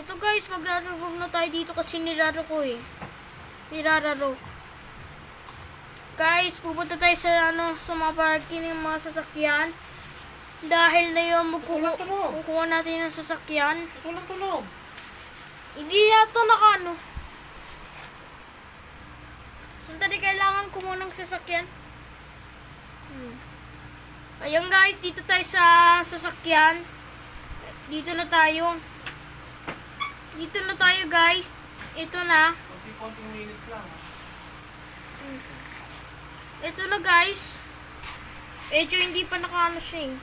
Ito guys, maglalaro na tayo dito kasi nilaro ko eh. Nilaro. Guys, pupunta tayo sa sa mga parking ng mga sasakyan. Dahil na yung kukuha natin ng sasakyan. Tulog. Hindi yata naka Sandali, kailangan kumuha ng sasakyan. Ayun guys, dito tayo sa sasakyan. Dito na tayo guys. Ito na. Konting minutes lang. Ito na guys. Ito hindi pa nakaano siya eh.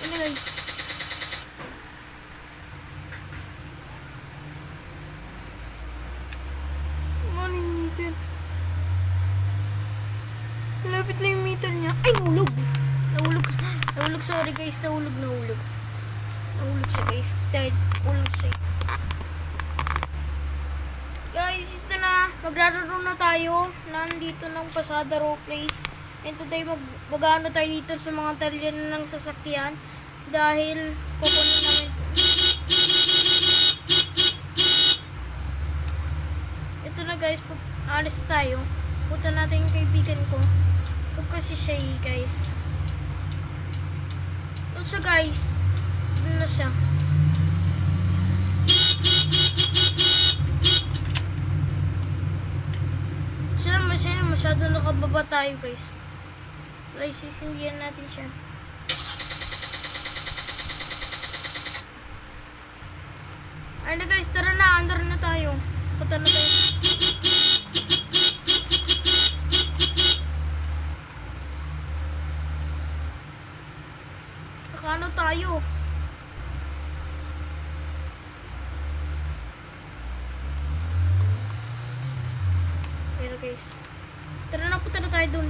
Ano guys? Morning meter. Lapit na yung meter niya. Ay, nahulog. Nahulog, sorry guys. Nahulog siya guys. Dahil ulog siya. Guys, ito na. Maglaro na tayo. Nandito ng Pasada Roleplay. And today, mag-ano tayo dito sa mga talyan ng sasakyan. Dahil, kukunin namin. Ito na guys, alis na tayo. Punta natin yung kaibigan ko. Huwag kasi siya guys. Doon siya guys. Doon na siya. Masyado nakababa tayo guys. Wala, sisindihan natin siya. Ay na guys, tara na, andar na tayo. Punta na tayo. Nakano tayo? Pero guys, tara na, punta na tayo dun.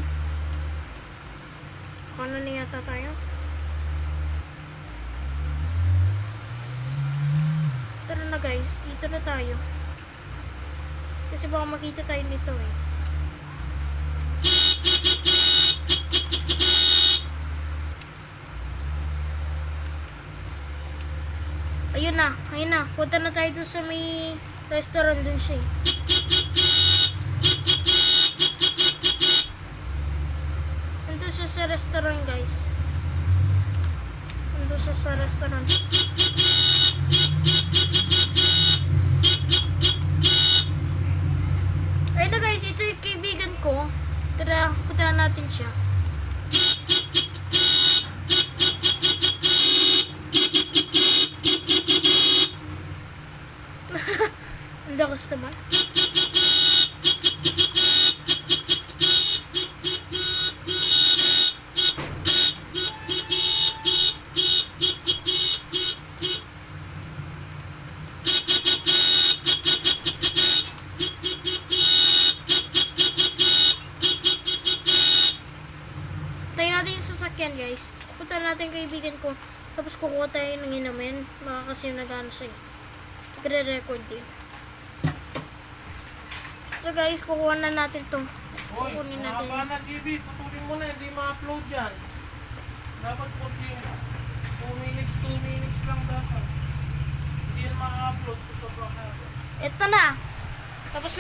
Kano na yata tayo? Tara na guys, dito na tayo. Kasi baka makita tayo nito eh. Ayun na. Punta na tayo dun sa may restaurant dun siya eh. Nandun siya sa restaurant guys. Nandun siya sa restaurant. Ayun na guys, ito yung kaibigan ko. Tara, punta natin siya. Ang lakas naman. Tayo natin yung sasakyan guys. Punta natin kaibigan ko. Tapos kukuha tayo ng inumin. Baka kasi nag-ano siya. Nagre-record din. So guys, kukuha na natin to. Kukunin natin. Mahaba na GB. Putulin mo na. Hindi ma-upload yan. Dapat 2 minutes lang dapat. Hindi yan ma-upload sa sobrang na. Ito na. Tapos na.